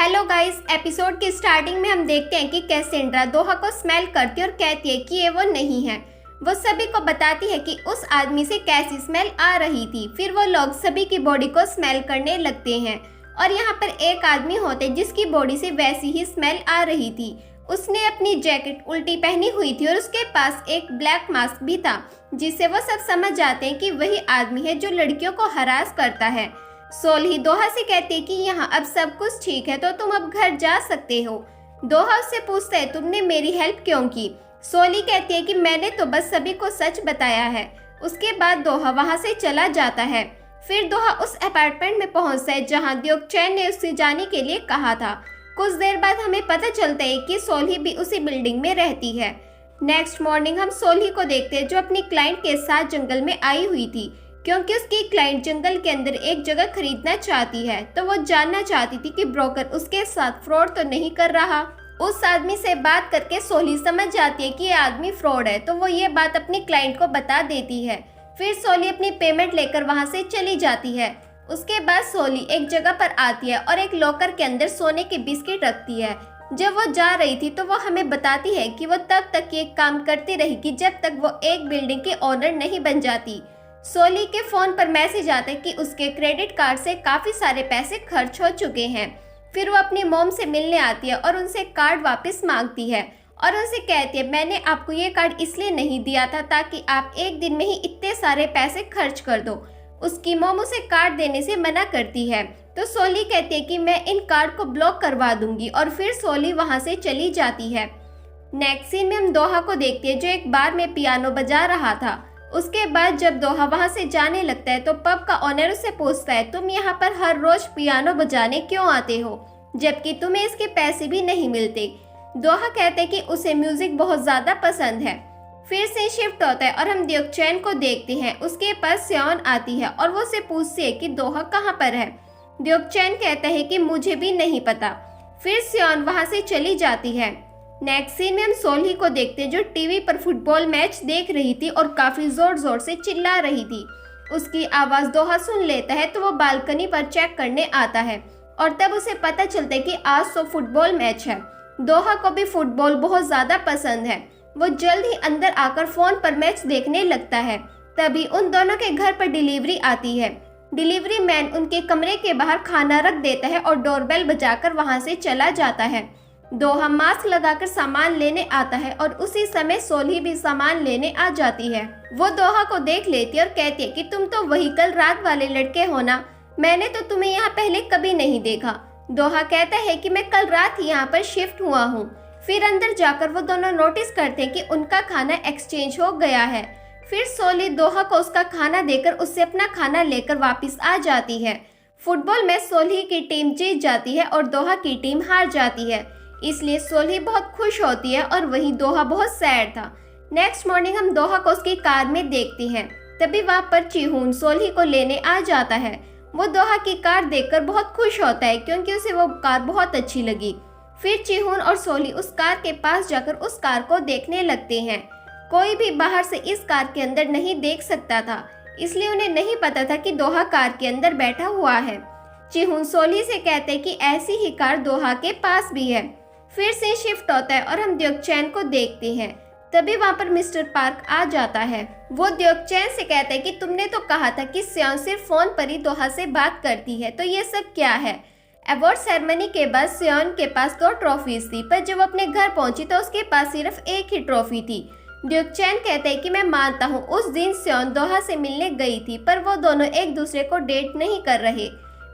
Hello guys, episode की starting में हम देखते हैं कि कैसेंड्रा दोहा को स्मेल करती है और कहती है कि ये वो नहीं है। वो सभी को बताती है कि उस आदमी से कैसी स्मेल आ रही थी। फिर वो लोग सभी की बॉडी को स्मेल करने लगते हैं और यहाँ पर एक आदमी होते जिसकी बॉडी से वैसी ही स्मेल आ रही थी। उसने अपनी जैकेट उल्टी पहनी हुई थी और उसके पास एक ब्लैक मास्क भी था, जिससे वो सब समझ जाते हैं कि वही आदमी है जो लड़कियों को हरास करता है। सोल्ही दोहा से कहती है कि यहाँ अब सब कुछ ठीक है तो तुम अब घर जा सकते हो। दोहा उससे पूछता है तुमने मेरी हेल्प क्यों की। सोल्ही कहती है कि मैंने तो बस सभी को सच बताया है। उसके बाद दोहा वहाँ से चला जाता है। फिर दोहा उस अपार्टमेंट में पहुँचता है जहाँ द्योकचैन ने उससे जाने के लिए कहा था। कुछ देर बाद हमें पता चलता है कि सोल्ही भी उसी बिल्डिंग में रहती है। नेक्स्ट मॉर्निंग हम सोल्ही को देखते हैं जो अपनी क्लाइंट के साथ जंगल में आई हुई थी, क्योंकि उसकी क्लाइंट जंगल के अंदर एक जगह खरीदना चाहती है। तो वो जानना चाहती थी कि ब्रोकर उसके साथ फ्रॉड तो नहीं कर रहा। उस आदमी से बात करके सोल्ही समझ जाती है कि ये आदमी फ्रॉड है, तो वो ये बात अपनी क्लाइंट को बता देती है। फिर सोल्ही अपनी पेमेंट लेकर वहाँ से चली जाती है। उसके बाद सोल्ही एक जगह पर आती है और एक लॉकर के अंदर सोने के बिस्किट रखती है। जब वो जा रही थी तो वो हमें बताती है कि वो तब तक ये काम करती रहेगी जब तक वो एक बिल्डिंग की ओनर नहीं बन जाती। सोल्ही के फोन पर मैसेज आता है कि उसके क्रेडिट कार्ड से काफी सारे पैसे खर्च हो चुके हैं। फिर वो अपनी मॉम से मिलने आती है और उनसे कार्ड वापस मांगती है और उनसे कहती है मैंने आपको ये कार्ड इसलिए नहीं दिया था ताकि आप एक दिन में ही इतने सारे पैसे खर्च कर दो। उसकी मॉम उसे कार्ड देने से मना करती है, तो सोल्ही कहती है कि मैं इन कार्ड को ब्लॉक करवा दूंगी और फिर सोल्ही वहाँ से चली जाती है। नेक्स्ट सीन में हम दोहा को देखते हैं जो एक बार में पियानो बजा रहा था। उसके बाद जब दोहा वहाँ से जाने लगता है तो पब का ओनर उससे पूछता है तुम यहाँ पर हर रोज पियानो बजाने क्यों आते हो जबकि तुम्हें इसके पैसे भी नहीं मिलते। दोहा कहते हैं कि उसे म्यूजिक बहुत ज्यादा पसंद है। फिर से शिफ्ट होता है और हम द्योकचैन को देखते हैं। उसके पास स्योन आती है और वो उसे पूछती है कि दोहा कहाँ पर है। द्योकचैन कहता है कि मुझे भी नहीं पता। फिर स्योन वहाँ से चली जाती है। नेक्स्ट सीन में हम सोल्ही को देखते हैं जो टीवी पर फुटबॉल मैच देख रही थी और काफी जोर जोर से चिल्ला रही थी। उसकी आवाज दोहा सुन लेता है तो वो बालकनी पर चेक करने आता है और तब उसे पता चलता है कि आज तो फुटबॉल मैच है। दोहा को भी फुटबॉल बहुत ज्यादा पसंद है। वो जल्द ही अंदर आकर फोन पर मैच देखने लगता है। तभी उन दोनों के घर पर डिलीवरी आती है। डिलीवरी मैन उनके कमरे के बाहर खाना रख देता है और डोरबेल बजाकर वहां से चला जाता है। दोहा मास्क लगाकर सामान लेने आता है और उसी समय सोल्ही भी सामान लेने आ जाती है। वो दोहा को देख लेती है और कहती है कि तुम तो वही कल रात वाले लड़के हो ना, मैंने तो तुम्हें यहाँ पहले कभी नहीं देखा। दोहा कहता है कि मैं कल रात ही यहाँ पर शिफ्ट हुआ हूँ। फिर अंदर जाकर वो दोनों नोटिस करते हैं कि उनका खाना एक्सचेंज हो गया है। फिर सोल्ही दोहा को उसका खाना देकर उससे अपना खाना लेकर वापिस आ जाती है। फुटबॉल में सोल्ही की टीम जीत जाती है और दोहा की टीम हार जाती है, इसलिए सोल्ही बहुत खुश होती है और वहीं दोहा बहुत सैड था। नेक्स्ट मॉर्निंग हम दोहा को उसकी कार में देखते हैं। तभी वहाँ पर चिहून सोल्ही को लेने आ जाता है। वो दोहा की कार देखकर बहुत खुश होता है क्योंकि उसे वो कार बहुत अच्छी लगी। फिर चिहून और सोल्ही उस कार के पास जाकर उस कार को देखने लगते हैं। कोई भी बाहर से इस कार के अंदर नहीं देख सकता था, इसलिए उन्हें नहीं पता था कि दोहा कार के अंदर बैठा हुआ है। चिहून सोल्ही से कहते हैं कि ऐसी ही कार दोहा के पास भी है। फिर से शिफ्ट होता है और हम द्योकचैन को देखते हैं। तभी वहाँ पर मिस्टर पार्क आ जाता है। वो द्योकचैन से कहता है कि तुमने तो कहा था कि स्योन सिर्फ फोन पर ही दोहा से बात करती है, तो ये सब क्या है। अवार्ड सेरेमनी के बाद स्योन के पास 2 ट्रॉफीज थी, पर जब वो अपने घर पहुंची तो उसके पास सिर्फ एक ही ट्रॉफी थी। द्योकचैन कहता है कि मैं मानता हूँ उस दिन स्योन दोहा से मिलने गई थी, पर वो दोनों एक दूसरे को डेट नहीं कर रहे।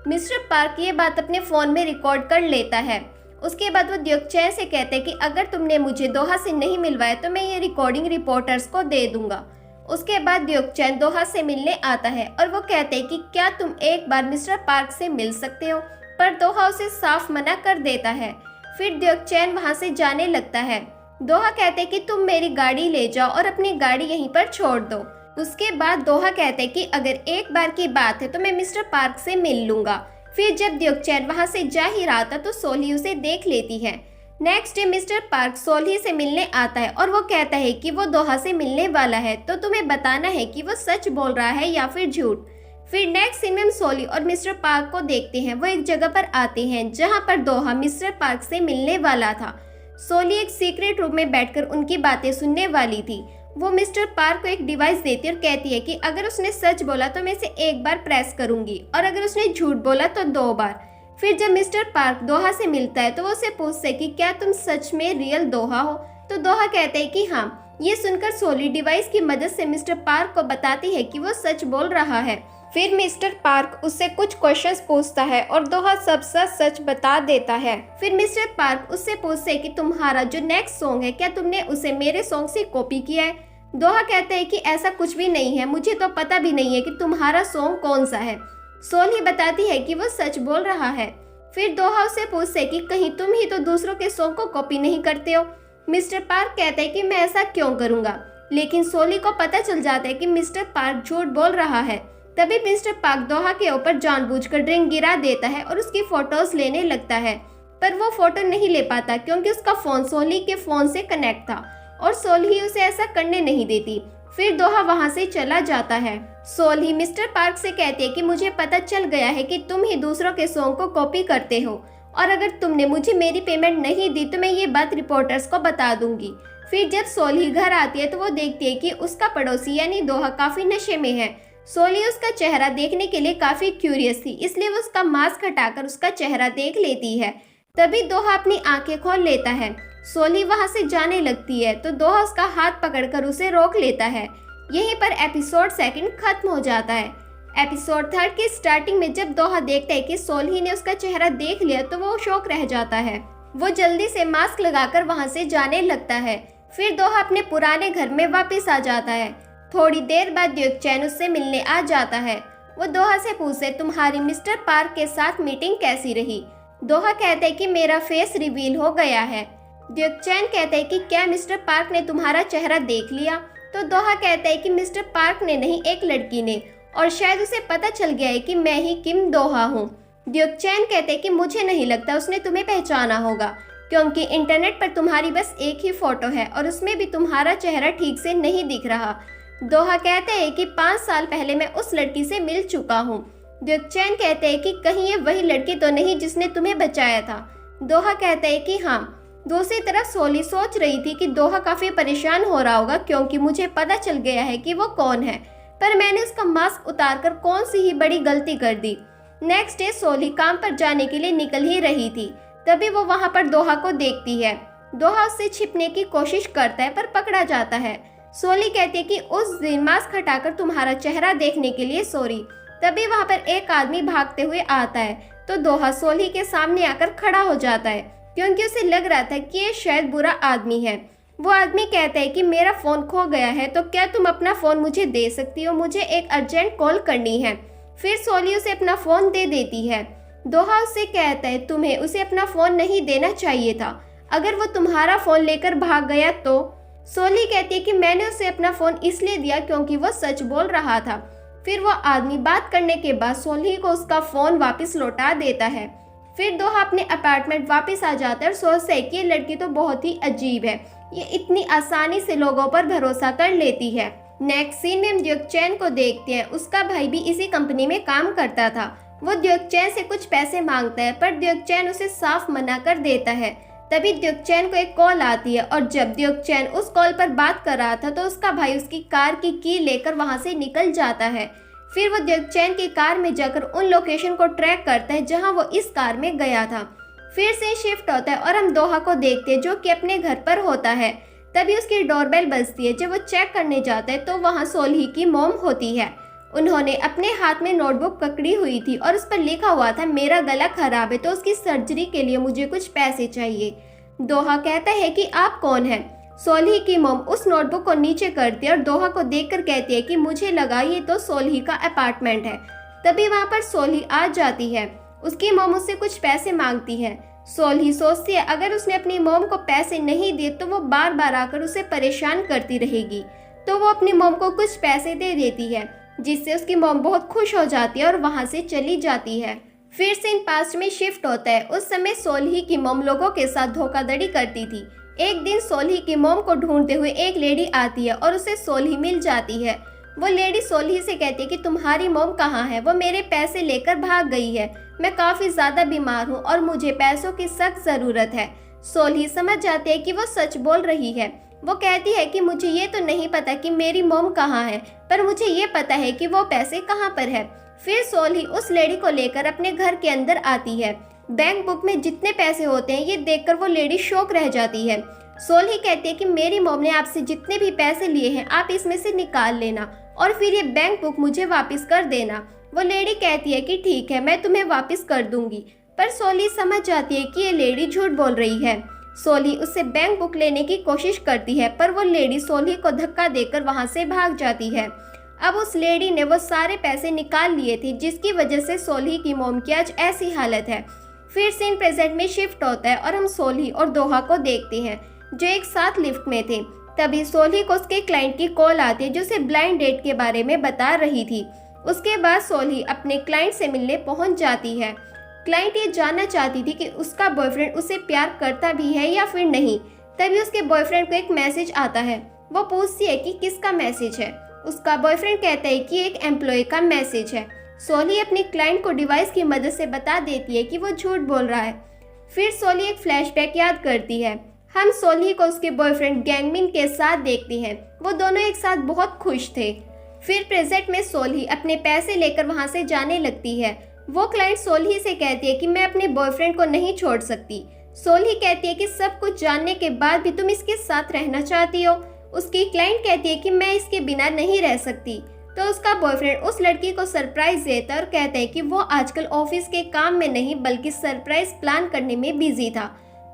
मिस्टर पार्क ये बात अपने फोन में रिकॉर्ड कर लेता है। उसके बाद वो द्योकचैन से कहते हैं कि अगर तुमने मुझे दोहा से नहीं मिलवाया तो मैं ये रिकॉर्डिंग रिपोर्टर्स को दे दूंगा। उसके बाद द्योकचैन दोहा से मिलने आता है और वो कहते हैं कि क्या तुम एक बार मिस्टर पार्क से मिल सकते हो, पर दोहा उसे साफ मना कर देता है। फिर द्योकचैन वहाँ से जाने लगता है। दोहा कहते हैं कि तुम मेरी गाड़ी ले जाओ और अपनी गाड़ी यहीं पर छोड़ दो। उसके बाद दोहा कहते हैं कि अगर एक बार की बात है तो मैं मिस्टर पार्क से मिल लूंगा। फिर जब द्योकचैन वहाँ से जा ही रहा था तो सोल्ही उसे देख लेती है। नेक्स्ट डे मिस्टर पार्क सोल्ही से मिलने आता है और वो कहता है कि वो दोहा से मिलने वाला है, तो तुम्हें बताना है कि वो सच बोल रहा है या फिर झूठ। फिर नेक्स्ट सीन में हम सोली और मिस्टर पार्क को देखते हैं। वो एक जगह पर आते हैं जहाँ पर दोहा मिस्टर पार्क से मिलने वाला था। सोली एक सीक्रेट रूम में बैठकर उनकी बातें सुनने वाली थी। वो मिस्टर पार्क को एक डिवाइस देती है और कहती है कि अगर उसने सच बोला तो मैं इसे एक बार प्रेस करूंगी और अगर उसने झूठ बोला तो 2 बार। फिर जब मिस्टर पार्क दोहा से मिलता है तो वो उसे पूछता है कि क्या तुम सच में रियल दोहा हो, तो दोहा कहता है कि हाँ। ये सुनकर सोली डिवाइस की मदद से मिस्टर पार्क को बताती है कि वो सच बोल रहा है। फिर मिस्टर पार्क उससे कुछ क्वेश्चंस पूछता है और दोहा सब सच बता देता है। फिर मिस्टर पार्क उससे पूछते है कि तुम्हारा जो नेक्स्ट सॉन्ग है क्या तुमने उसे मेरे सॉन्ग से कॉपी किया है। दोहा कहता है कि ऐसा कुछ भी नहीं है, मुझे तो पता भी नहीं है कि तुम्हारा सॉन्ग कौन सा है। सोली बताती है कि वो सच बोल रहा है। फिर दोहा उससे पूछते है कि कहीं तुम ही तो दूसरों के सॉन्ग को कॉपी नहीं करते हो। मिस्टर पार्क कहता है कि मैं ऐसा क्यों करूंगा, लेकिन सोली को पता चल जाता है कि मिस्टर पार्क झूठ बोल रहा है। तभी मिस्टर पार्क दोहा के ऊपर जानबूझकर ड्रिंक गिरा देता है और उसकी फोटोज लेने लगता है, पर वो फोटो नहीं ले पाता क्योंकि उसका फोन सोली के फोन से कनेक्ट था और सोली उसे ऐसा करने नहीं देती। फिर दोहा वहां से चला जाता है। सोली मिस्टर पार्क से कहती है कि मुझे पता चल गया है कि तुम ही दूसरों के सॉन्ग को कॉपी करते हो और अगर तुमने मुझे मेरी पेमेंट नहीं दी तो मैं ये बात रिपोर्टर्स को बता दूंगी। फिर जब सोली घर आती है तो वो देखती है कि उसका पड़ोसी यानी दोहा काफी नशे में है। सोली उसका चेहरा देखने के लिए काफी क्यूरियस थी, इसलिए वो उसका मास्क हटाकर उसका चेहरा देख लेती है। तभी दोहा अपनी आंखें खोल लेता है। सोली वहां से जाने लगती है तो दोहा उसका हाथ पकड़कर उसे रोक लेता है। यहीं पर एपिसोड 2 खत्म हो जाता है। एपिसोड 3 की स्टार्टिंग में जब दोहा देखता है कि सोली ने उसका चेहरा देख लिया तो वो शॉक रह जाता है। वो जल्दी से मास्क लगाकर वहां से जाने लगता है। फिर दोहा अपने पुराने घर में वापस आ जाता है। थोड़ी देर बाद ड्यूक चैन उससे मिलने आ जाता है। वो दोहा से पूछे तुम्हारी मिस्टर पार्क के साथ मीटिंग कैसी रही। दोहा कहता है कि मेरा फेस रिवील हो गया है। ड्यूक चैन कहता है कि क्या मिस्टर पार्क ने तुम्हारा चेहरा देख लिया, तो दोहा कहता है कि मिस्टर पार्क ने नहीं, एक लड़की ने, और शायद उसे पता चल गया है कि मैं ही किम दोहा हूँ। ड्यूक चैन कहते हैं कि मुझे नहीं लगता उसने तुम्हें पहचाना होगा क्योंकि इंटरनेट पर तुम्हारी बस एक ही फोटो है और उसमें भी तुम्हारा चेहरा ठीक से नहीं दिख रहा। दोहा कहते हैं कि 5 साल पहले मैं उस लड़की से मिल चुका हूँ। ड्यूक चैन कहते हैं कि कहीं ये वही लड़की तो नहीं जिसने तुम्हें बचाया था। दोहा कहता है कि हाँ। दूसरी तरफ सोली सोच रही थी कि दोहा काफी परेशान हो रहा होगा क्योंकि मुझे पता चल गया है कि वो कौन है, पर मैंने उसका मास्क उतारकर कौन सी ही बड़ी गलती कर दी। नेक्स्ट डे सोली काम पर जाने के लिए निकल ही रही थी, तभी वो वहां पर दोहा को देखती है। दोहा उससे छिपने की कोशिश करता है पर पकड़ा जाता है। सोली कहती है कि उस दिन मास्क हटाकर तुम्हारा चेहरा देखने के लिए सॉरी। तभी वहां पर एक आदमी भागते हुए आता है तो दोहा सोली के सामने आकर खड़ा हो जाता है क्योंकि उसे लग रहा था कि ये शायद बुरा आदमी है। वो आदमी कहता है कि मेरा फोन खो गया है तो क्या तुम अपना फोन मुझे दे सकती हो, मुझे एक अर्जेंट कॉल करनी है। फिर सोली उसे अपना फोन दे देती है। दोहा उससे कहता है तुम्हें उसे अपना फोन नहीं देना चाहिए था, अगर वो तुम्हारा फोन लेकर भाग गया तो। सोली कहती है कि मैंने उसे अपना फोन इसलिए दिया क्योंकि वो सच बोल रहा था। फिर वो आदमी बात करने के बाद सोली को उसका फोन वापस लौटा देता है। फिर दोहा अपने अपार्टमेंट वापस आ जाता है और सोचता है कि ये लड़की तो बहुत ही अजीब है, ये इतनी आसानी से लोगों पर भरोसा कर लेती है। नेक्स्ट सीन में हम ड्यूक चैन को देखते हैं। उसका भाई भी इसी कंपनी में काम करता था। वो ड्यूक चैन से कुछ पैसे मांगता है पर ड्यूक चैन उसे साफ मना कर देता है। तभी ड्यूक चैन को एक कॉल आती है और जब ड्यूक चैन उस कॉल पर बात कर रहा था तो उसका भाई उसकी कार की की लेकर वहां से निकल जाता है। फिर वो ड्यूक चैन की कार में जाकर उन लोकेशन को ट्रैक करता है जहां वो इस कार में गया था। फिर से शिफ्ट होता है और हम दोहा को देखते हैं जो कि अपने घर पर होता है। तभी उसकी डोरबेल बजती है। जब वो चेक करने जाता है तो वहाँ सोली की मॉम होती है। उन्होंने अपने हाथ में नोटबुक पकड़ी हुई थी और उस पर लिखा हुआ था मेरा गला खराब है तो उसकी सर्जरी के लिए मुझे कुछ पैसे चाहिए। दोहा कहता है कि आप कौन हैं? सोली की मॉम उस नोटबुक को नीचे करती है और दोहा को देखकर कहती है कि मुझे लगा ये तो सोली का अपार्टमेंट है। तभी वहाँ पर सोली आ जाती है। उसकी मॉम उससे कुछ पैसे मांगती है। सोली सोचती है अगर उसने अपनी मॉम को पैसे नहीं दिए तो वो बार बार आकर उसे परेशान करती रहेगी, तो वो अपनी मॉम को कुछ पैसे दे देती है जिससे उसकी मॉम बहुत खुश हो जाती है और वहाँ से चली जाती है। फिर सीन पास्ट में शिफ्ट होता है। उस समय सोली की मॉम लोगों के साथ धोखाधड़ी करती थी। एक दिन सोली की मॉम को ढूंढते हुए एक लेडी आती है और उसे सोली मिल जाती है। वो लेडी सोल्ही से कहती है कि तुम्हारी मॉम कहाँ है, वो मेरे पैसे लेकर भाग गई है, मैं काफ़ी ज़्यादा बीमार हूँ और मुझे पैसों की सख्त ज़रूरत है। सोल्ही समझ जाती है कि वो सच बोल रही है। वो कहती है कि मुझे ये तो नहीं पता कि मेरी मॉम कहाँ है, पर मुझे ये पता है कि वो पैसे कहाँ पर है। फिर सोल्ही उस लेडी को लेकर अपने घर के अंदर आती है। बैंक बुक में जितने पैसे होते हैं ये देखकर वो लेडी शॉक रह जाती है। सोल्ही कहती है कि मेरी मॉम ने आपसे जितने भी पैसे लिए हैं आप इसमें से निकाल लेना और फिर ये बैंक बुक मुझे वापस कर देना। वो लेडी कहती है कि ठीक है, मैं तुम्हें वापस कर दूंगी, पर सोल्ही समझ जाती है कि ये लेडी झूठ बोल रही है। सोल्ही उससे बैंक बुक लेने की कोशिश करती है, पर वो लेडी सोल्ही को धक्का देकर वहां से भाग जाती है। अब उस लेडी ने वो सारे पैसे निकाल लिए थे, जिसकी वजह से सोल्ही की मॉम की आज ऐसी हालत है। फिर सीन प्रेजेंट में शिफ्ट होता है और हम सोल्ही और दोहा को देखते हैं जो एक साथ लिफ्ट में थे। तभी सोल्ही को उसके क्लाइंट की कॉल आती है जो उसे ब्लाइंड डेट के बारे में बता रही थी। उसके बाद सोल्ही अपने क्लाइंट से मिलने पहुंच जाती है। क्लाइंट ये जानना चाहती थी कि उसका बॉयफ्रेंड उसे प्यार करता भी है या फिर नहीं। तभी उसके बॉयफ्रेंड को एक मैसेज आता है। वो पूछती है कि किसका मैसेज है। उसका बॉयफ्रेंड कहता है कि एक एम्प्लॉय का मैसेज है। सोल्ही अपनी क्लाइंट को डिवाइस की मदद से बता देती है कि वो झूठ बोल रहा है। फिर सोल्ही एक फ्लैशबैक याद करती है। हम सोल्ही को उसके बॉयफ्रेंड गैंगमिन के साथ देखते हैं। वो दोनों एक साथ बहुत खुश थे। फिर प्रेजेंट में सोल्ही अपने पैसे लेकर वहां से जाने लगती है। वो क्लाइंट सोल्ही से कहती है कि मैं अपने बॉयफ्रेंड को नहीं छोड़ सकती। सोल्ही कहती है कि सब कुछ जानने के बाद भी तुम इसके साथ रहना चाहती हो। उसकी क्लाइंट कहती है कि मैं इसके बिना नहीं रह सकती। तो उसका बॉयफ्रेंड उस लड़की को सरप्राइज देता है और कहता है कि वो आजकल ऑफिस के काम में नहीं बल्कि सरप्राइज प्लान करने में बिजी था।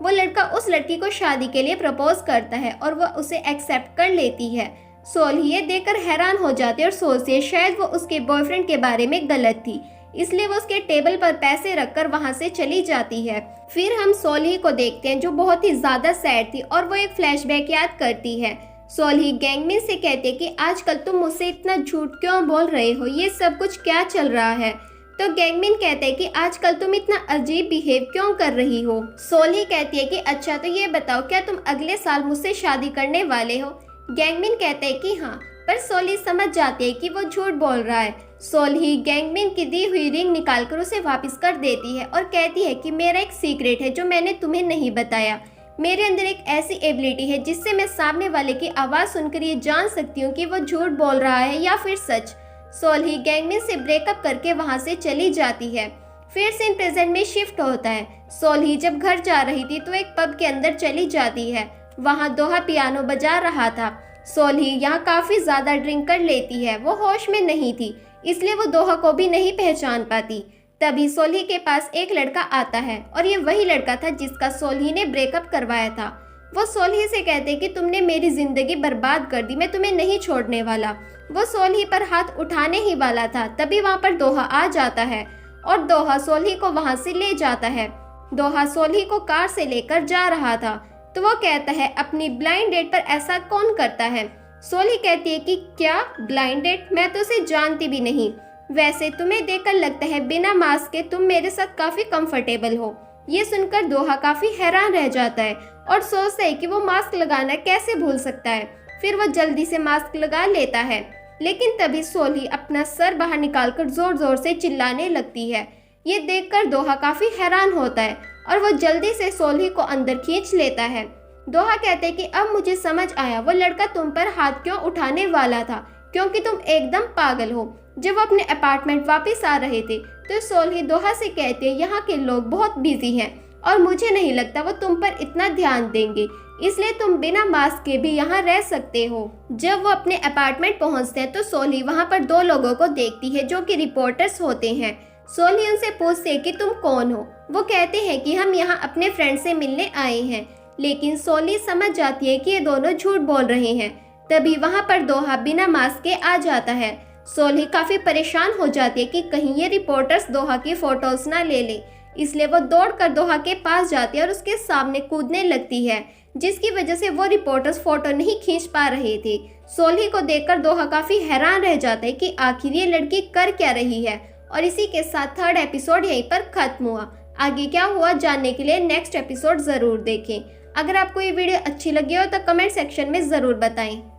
वो लड़का उस लड़की को शादी के लिए प्रपोज करता है और वह उसे एक्सेप्ट कर लेती है। सोल्ही ये देखकर हैरान हो जाती है और सोचती है शायद वो उसके बॉयफ्रेंड के बारे में गलत थी, इसलिए वो उसके टेबल पर पैसे रखकर वहां से चली जाती है। फिर हम सोल्ही को देखते हैं जो बहुत ही ज्यादा सैड थी और वो एक फ्लैशबैक याद करती है। सोल्ही गैंगमिन से कहती है कि आजकल तुम मुझसे इतना झूठ क्यों बोल रहे हो, ये सब कुछ क्या चल रहा है। तो गैंगमिन कहते हैं कि आजकल तुम इतना अजीब बिहेव क्यों कर रही हो। सोल्ही कहती है कि अच्छा तो ये बताओ क्या तुम अगले साल मुझसे शादी करने वाले हो। गैंगमिन कहते हैं कि हाँ, पर सोल्ही समझ जाती है कि वो झूठ बोल रहा है। सोल्ही गैंगमिन की दी हुई रिंग निकालकर उसे वापस कर देती है और कहती है कि मेरा एक सीक्रेट है जो मैंने तुम्हें नहीं बताया। मेरे अंदर एक ऐसी एबिलिटी है जिससे मैं सामने वाले की आवाज़ सुनकर ये जान सकती हूँ कि वो झूठ बोल रहा है या फिर सच। सोल्ही गैंगमिन से ब्रेकअप करके वहाँ से चली जाती है। फिर सीन प्रेजेंट में शिफ्ट होता है। सोल्ही जब घर जा रही थी तो एक पब के अंदर चली जाती है। वहाँ दोहा पियानो बजा रहा था। सोल्ही यहाँ काफ़ी ज़्यादा ड्रिंक कर लेती है। वो होश में नहीं थी, इसलिए वो दोहा को भी नहीं पहचान पाती। तभी सोल्ही के पास एक लड़का आता है और ये वही लड़का था जिसका सोल्ही ने ब्रेकअप करवाया था। वो सोल्ही से कहते कि तुमने मेरी जिंदगी बर्बाद कर दी, मैं तुम्हें नहीं छोड़ने वाला। वो सोल्ही पर हाथ उठाने ही वाला था, तभी वहाँ पर दोहा आ जाता है और दोहा सोल्ही को वहाँ से ले जाता है। दोहा सोल्ही को कार से लेकर जा रहा था तो वो कहता है अपनी ब्लाइंड डेट पर ऐसा कौन करता है। सोल्ही कहती है कि क्या ब्लाइंड डेट, मैं तो उसे जानती भी नहीं। वैसे तुम्हें देखकर लगता है बिना मास्क के तुम मेरे साथ काफी कंफर्टेबल हो। ये सुनकर दोहा काफी हैरान रह जाता है और सोचता है कि वो मास्क लगाना कैसे भूल सकता है। फिर वो जल्दी से मास्क लगा लेता है, लेकिन तभी सोल्ही अपना सर बाहर निकालकर जोर जोर से चिल्लाने लगती है। ये देखकर दोहा काफी हैरान होता है और वो जल्दी से सोल्ही को अंदर खींच लेता है। दोहा कहते हैं कि अब मुझे समझ आया वो लड़का तुम पर हाथ क्यों उठाने वाला था, क्योंकि तुम एकदम पागल हो। जब वो अपने अपार्टमेंट वापस आ रहे थे तो सोल्ही दोहा से कहते हैं यहाँ के लोग बहुत बिजी हैं और मुझे नहीं लगता वो तुम पर इतना ध्यान देंगे, इसलिए तुम बिना मास्क के भी यहाँ रह सकते हो। जब वो अपने अपार्टमेंट पहुँचते हैं तो सोल्ही वहाँ पर दो लोगों को देखती है जो कि रिपोर्टर्स होते हैं। सोल्ही उनसे पूछते है कि तुम कौन हो। वो कहते हैं कि हम यहाँ अपने फ्रेंड से मिलने आए हैं, लेकिन सोल्ही समझ जाती है कि ये दोनों झूठ बोल रहे हैं। तभी वहाँ पर दोहा बिना मास्क के आ जाता है। सोल्ही काफी परेशान हो जाती है कि कहीं ये रिपोर्टर्स दोहा की फोटोज ना ले ले, इसलिए वो दौड़कर दोहा के पास जाती है और उसके सामने कूदने लगती है, जिसकी वजह से वो रिपोर्टर्स फोटो नहीं खींच पा रहे थे। सोल्ही को देखकर दोहा काफी हैरान रह जाता है कि आखिर ये लड़की कर क्या रही है। और इसी के साथ थर्ड एपिसोड यहीं पर खत्म हुआ। आगे क्या हुआ जानने के लिए नेक्स्ट एपिसोड जरूर देखें। अगर आपको ये वीडियो अच्छी लगी हो तो कमेंट सेक्शन में जरूर बताएं।